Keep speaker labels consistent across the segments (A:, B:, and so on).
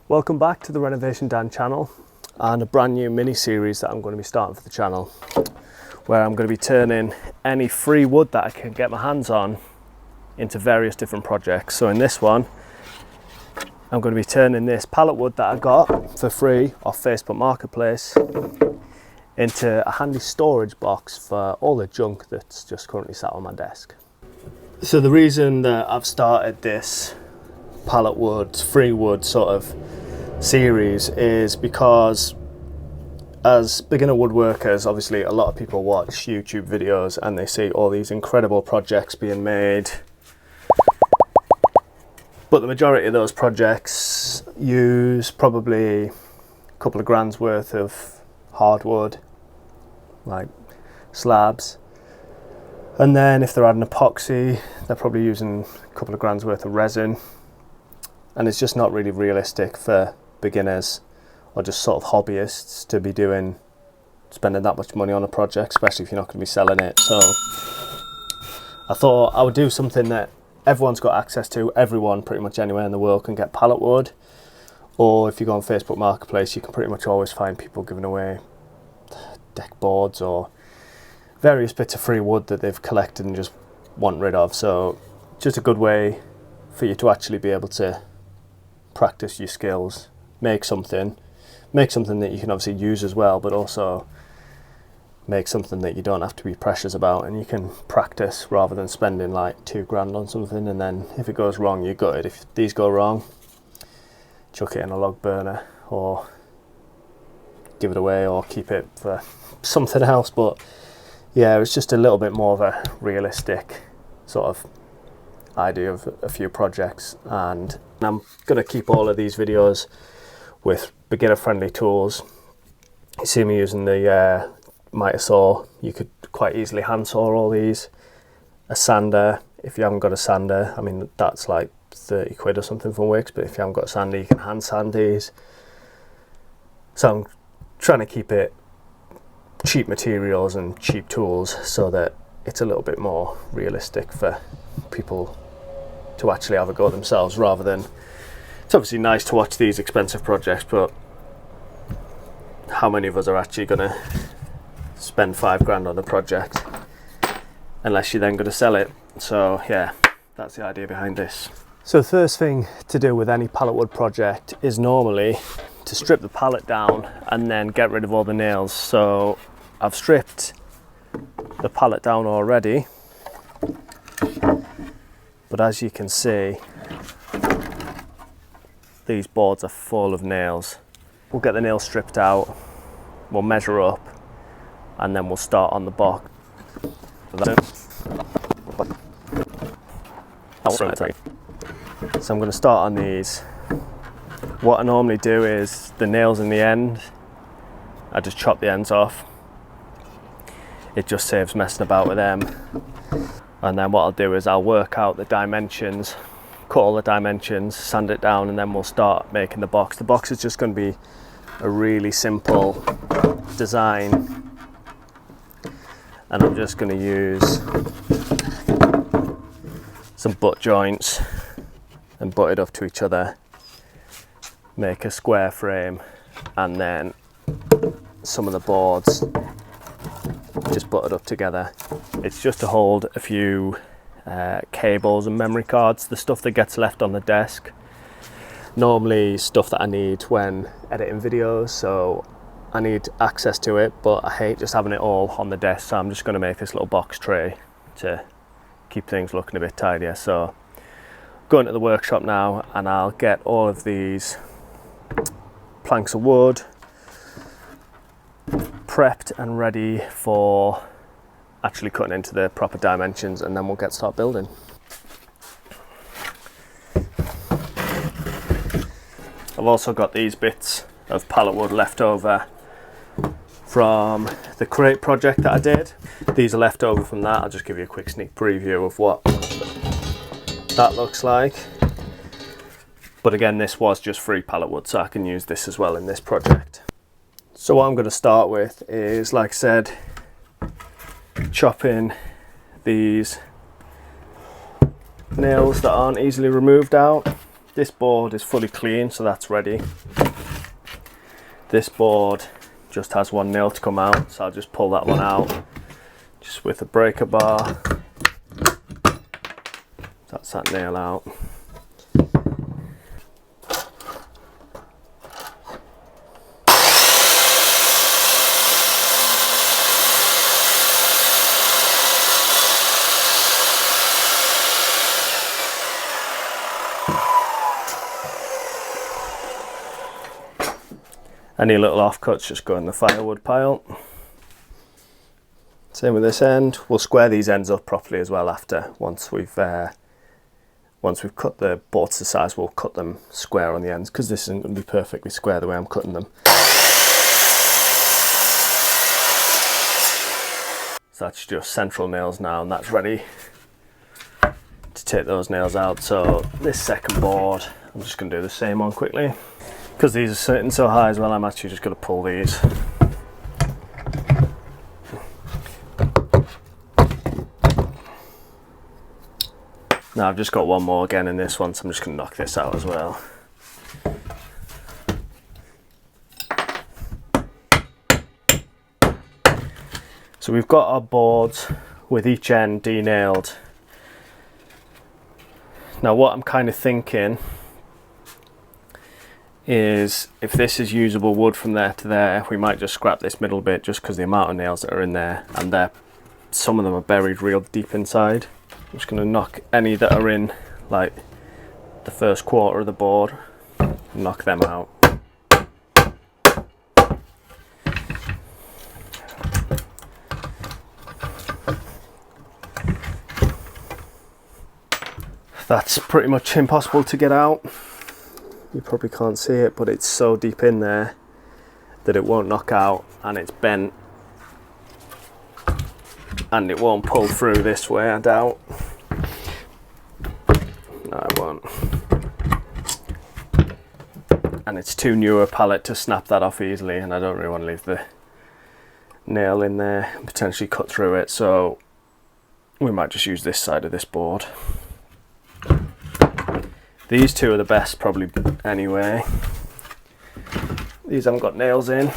A: Welcome back to the Renovation Dan channel and a brand new mini series that I'm going to be starting for the channel, where I'm going to be turning any free wood that I can get my hands on into various different projects. So in this one, I'm going to be turning this pallet wood that I got for free off Facebook Marketplace into a handy storage box for all the junk that's just currently sat on my desk. So the reason that I've started this pallet wood, free wood sort of series is because as beginner woodworkers, obviously a lot of people watch YouTube videos and they see all these incredible projects being made, but the majority of those projects use probably a couple of grand's worth of hardwood, like slabs, and then if they're adding epoxy, they're probably using a couple of grand's worth of resin, and it's just not really realistic for beginners or just sort of hobbyists to be spending that much money on a project, especially if you're not going to be selling it. So I thought I would do something that everyone's got access to. Everyone pretty much anywhere in the world can get pallet wood, or if you go on Facebook Marketplace, you can pretty much always find people giving away deck boards or various bits of free wood that they've collected and just want rid of. So just a good way for you to actually be able to practice your skills, make something that you can obviously use as well, but also make something that you don't have to be precious about and you can practice rather than spending like £2 on something and then if it goes wrong, you got it. If these go wrong, chuck it in a log burner or give it away or keep it for something else. But yeah, it's just a little bit more of a realistic sort of idea of a few projects, and I'm going to keep all of these videos with beginner friendly tools. You see me using the miter saw. You could quite easily hand saw all these. A sander, if you haven't got a sander, I mean that's like 30 quid or something from Wix, but if you haven't got a sander you can hand sand these. So I'm trying to keep it cheap materials and cheap tools so that it's a little bit more realistic for people to actually have a go themselves, rather than, it's obviously nice to watch these expensive projects, but how many of us are actually going to spend £5 on a project unless you're then going to sell it? So yeah, that's the idea behind this. So the first thing to do with any pallet wood project is normally to strip the pallet down and then get rid of all the nails. So I've stripped the pallet down already, but as you can see, these boards are full of nails. We'll get the nails stripped out, we'll measure up, and then we'll start on the box. So I'm going to start on these. What I normally do is the nails in the end, I just chop the ends off. It just saves messing about with them. And then what I'll do is I'll work out the dimensions, cut all the dimensions, sand it down, and then we'll start making the box. The box is just going to be a really simple design, and I'm just going to use some butt joints and butt it up to each other, make a square frame, and then some of the boards just butted up together. It's just to hold a few cables and memory cards, the stuff that gets left on the desk. Normally stuff that I need when editing videos, so I need access to it, but I hate just having it all on the desk, so I'm just going to make this little box tray to keep things looking a bit tidier. So going to the workshop now and I'll get all of these planks of wood prepped and ready for actually cutting into the proper dimensions, and then we'll start building. I've also got these bits of pallet wood left over from the crate project that I did. These are left over from that. I'll just give you a quick sneak preview of what that looks like. But again, this was just free pallet wood, so I can use this as well in this project. So what I'm going to start with is, like I said, chopping these nails that aren't easily removed out. this board is fully clean, so that's ready. This board just has one nail to come out, so I'll just pull that one out just with a breaker bar. That's that nail out. Any little offcuts just go in the firewood pile. Same with this end. We'll square these ends up properly as well after. Once we've cut the boards to size, we'll cut them square on the ends, because this isn't going to be perfectly square the way I'm cutting them. So that's just central nails now, and that's ready to take those nails out. So this second board, I'm just going to do the same on quickly. Because these are sitting so high as well, I'm actually just going to pull these. Now I've just got one more again in this one, so I'm just going to knock this out as well. So we've got our boards with each end de-nailed. Now what I'm kind of thinking is, if this is usable wood from there to there, we might just scrap this middle bit, just because the amount of nails that are in there, and some of them are buried real deep inside. I'm just going to knock any that are in like the first quarter of the board, knock them out. That's pretty much impossible to get out. You probably can't see it, but it's so deep in there that it won't knock out, and it's bent, and it won't pull through this way, I doubt. No, it won't. And it's too new a pallet to snap that off easily, and I don't really want to leave the nail in there and potentially cut through it, so we might just use this side of this board. These two are the best probably anyway. These haven't got nails in.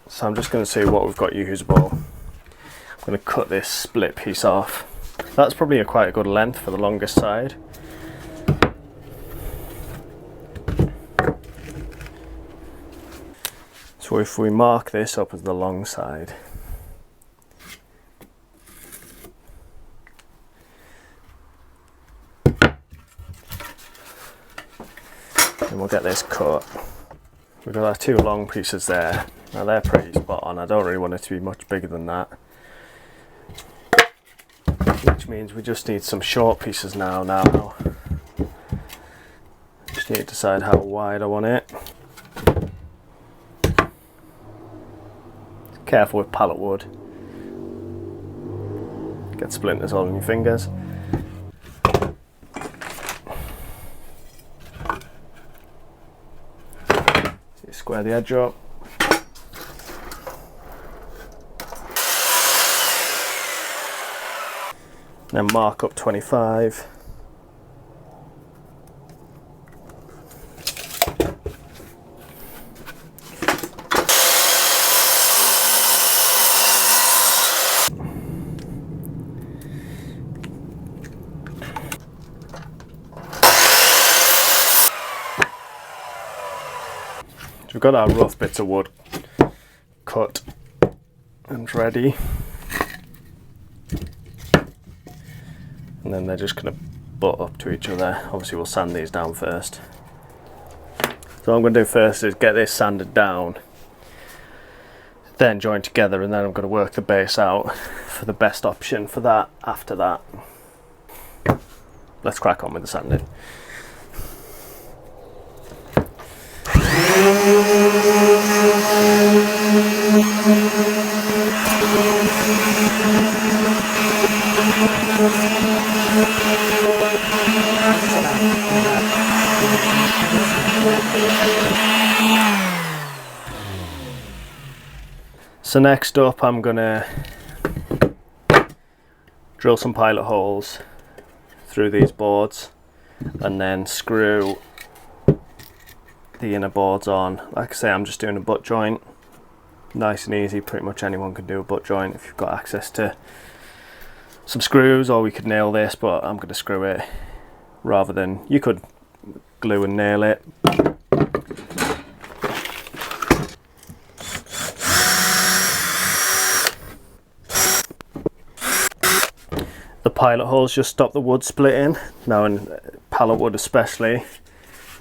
A: So I'm just going to see what we've got usable. I'm going to cut this split piece off. That's probably quite a good length for the longest side. So if we mark this up as the long side, and we'll get this cut. We've got our two long pieces there. Now they're pretty spot on. I don't really want it to be much bigger than that. Which means we just need some short pieces now. Just need to decide how wide I want it. Careful with pallet wood. Get splinters all in your fingers. Square the edge up. Then mark up 25. So we've got our rough bits of wood cut and ready, and then they're just going to butt up to each other. Obviously we'll sand these down first. So what I'm going to do first is get this sanded down, then join together, and then I'm going to work the base out for the best option for that after that. Let's crack on with the sanding. So next up I'm gonna drill some pilot holes through these boards and then screw the inner boards on. Like I say, I'm just doing a butt joint, nice and easy. Pretty much anyone can do a butt joint if you've got access to some screws, or we could nail this, but I'm going to screw it rather than, you could glue and nail it. The pilot holes just stop the wood splitting. Now in pallet wood especially,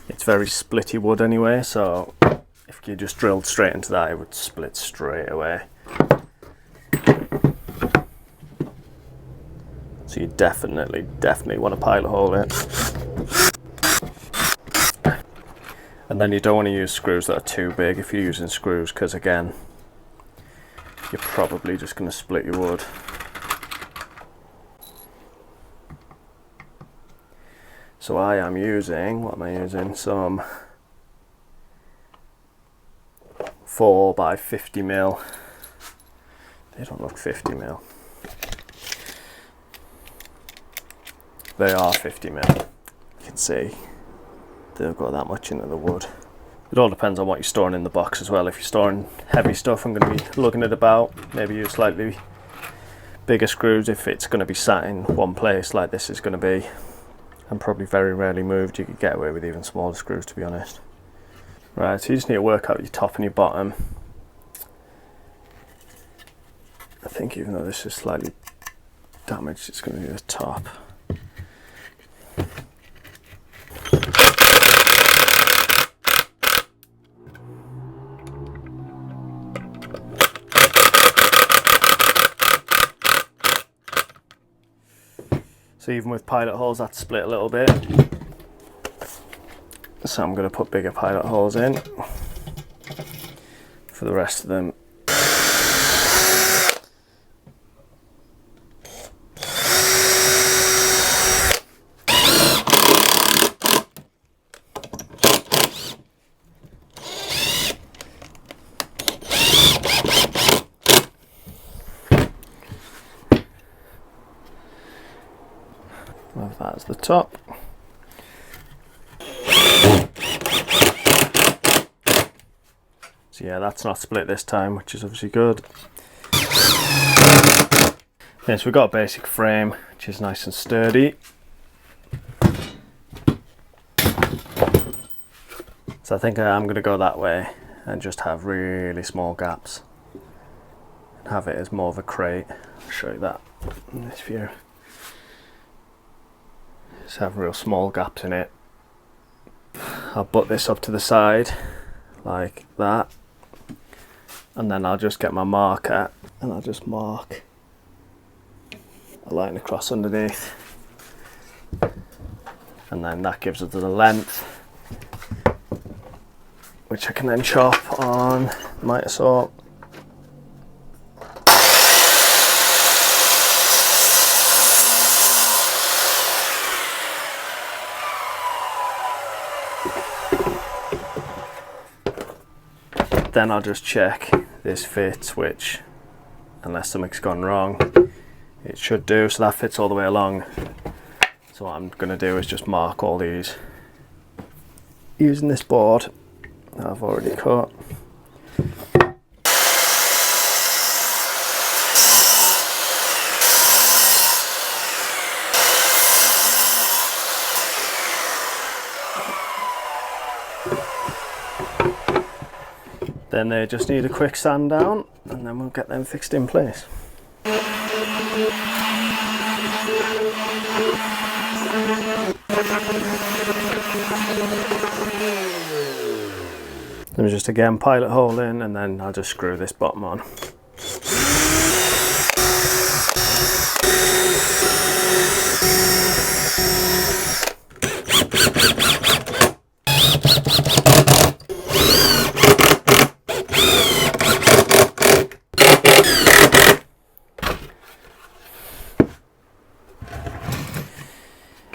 A: it's very splitty wood anyway, so if you just drilled straight into that, it would split straight away. So you definitely want to pilot hole it. And then you don't want to use screws that are too big if you're using screws, because again, you're probably just going to split your wood. So I am using, what am I using? Some 4 by 50 mil. They don't look 50 mil. They are 50 mil. You can see they've got that much into the wood. It all depends on what you're storing in the box as well. If you're storing heavy stuff, I'm going to be lugging it about. Maybe use slightly bigger screws if it's going to be sat in one place like this is going to be, and probably very rarely moved. You could get away with even smaller screws, to be honest. Right, so you just need to work out your top and your bottom. I think even though this is slightly damaged, it's going to be the top. So even with pilot holes, that's split a little bit. So I'm going to put bigger pilot holes in for the rest of them. Have that as the top. So yeah, that's not split this time, which is obviously good. Yeah, so we've got a basic frame, which is nice and sturdy. So I think I'm going to go that way and just have really small gaps. Have it as more of a crate. I'll show you that in this view. Just have real small gaps in it. I'll butt this up to the side like that, and then I'll just get my marker and I'll just mark a line across underneath, and then that gives us the length, which I can then chop on miter saw. Then I'll just check this fits, which, unless something's gone wrong, it should do. So that fits all the way along. So what I'm going to do is just mark all these using this board that I've already cut. Then they just need a quick sand down, and then we'll get them fixed in place. Let me just again pilot hole in, and then I'll just screw this bottom on.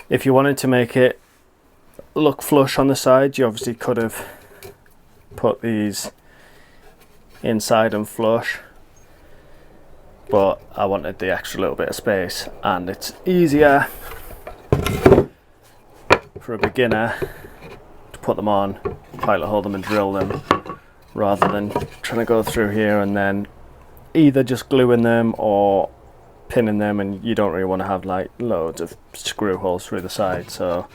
A: If you wanted to make it look flush on the side, you obviously could have put these inside and flush, but I wanted the extra little bit of space, and it's easier for a beginner to put them on, pilot hold them and drill them, rather than trying to go through here and then either just gluing them or pinning them, and you don't really want to have like loads of screw holes through the side. So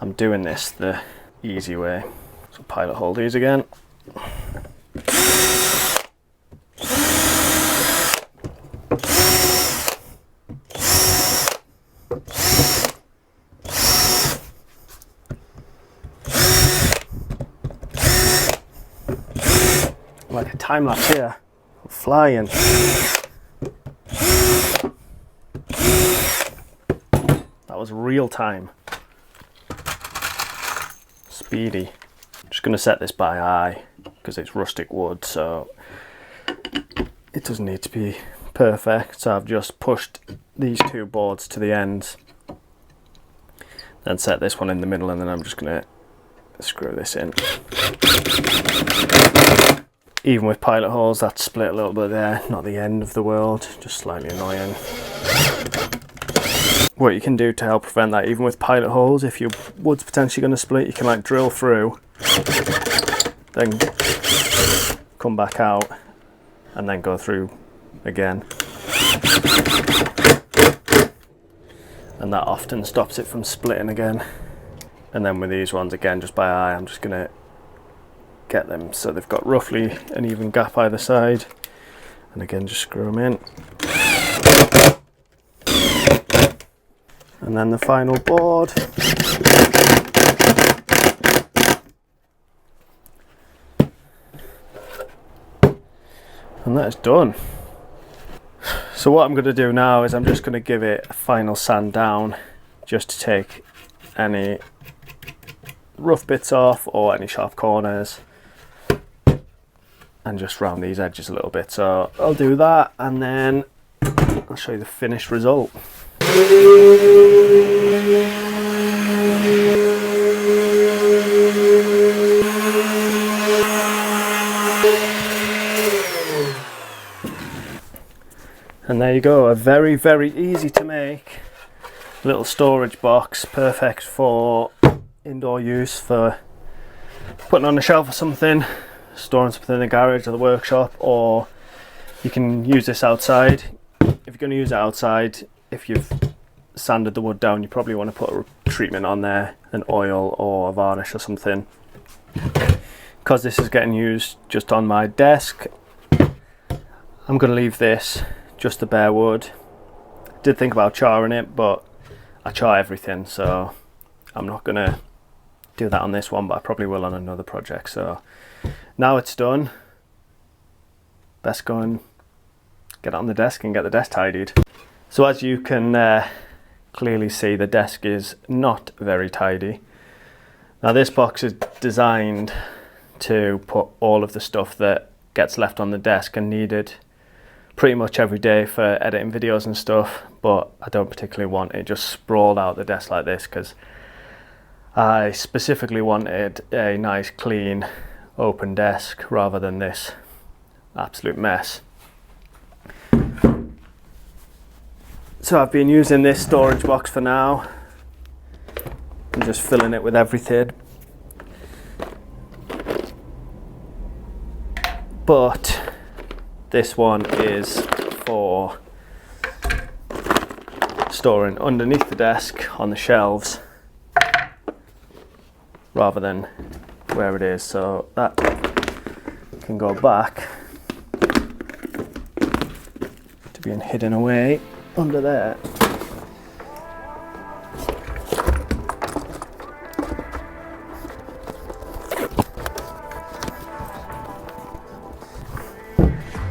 A: I'm doing this the easy way. So pilot hold these again. Like a time lapse here, I'm flying. That was real time. Speedy. I'm just going to set this by eye because it's rustic wood, so it doesn't need to be perfect. So I've just pushed these two boards to the ends, then set this one in the middle, and then I'm just going to screw this in. Even with pilot holes, that's split a little bit there, not the end of the world, just slightly annoying. What you can do to help prevent that, even with pilot holes, if your wood's potentially going to split, you can like drill through, then come back out, and then go through again. And that often stops it from splitting again. And then with these ones, again, just by eye, I'm just going to get them so they've got roughly an even gap either side, and again just screw them in. And then the final board. And that is done. So what I'm going to do now is I'm just going to give it a final sand down, just to take any rough bits off or any sharp corners, and just round these edges a little bit. So I'll do that, and then I'll show you the finished result. And there you go, a very, very easy to make little storage box, perfect for indoor use, for putting on a shelf or something, storing something in the garage or the workshop, or you can use this outside. If you're going to use it outside, if you've sanded the wood down, you probably want to put a treatment on there, an oil or a varnish or something. Because this is getting used just on my desk, I'm going to leave this just the bare wood. Did think about charring it, but I char everything, so I'm not going to do that on this one, but I probably will on another project. So now it's done, best go and get it on the desk and get the desk tidied. So as you can clearly see, the desk is not very tidy. Now this box is designed to put all of the stuff that gets left on the desk and needed pretty much every day for editing videos and stuff, but I don't particularly want it just sprawled out the desk like this, because I specifically wanted a nice clean open desk rather than this absolute mess. So I've been using this storage box for now. I'm just filling it with everything. But this one is for storing underneath the desk on the shelves rather than where it is, so that can go back to being hidden away under there.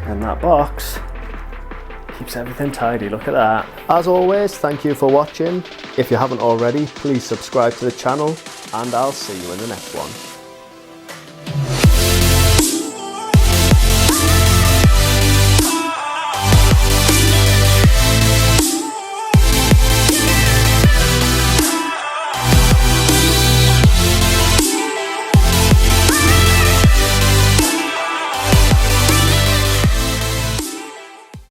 A: And that box keeps everything tidy, look at that. As always, thank you for watching. If you haven't already, please subscribe to the channel, and I'll see you in the next one.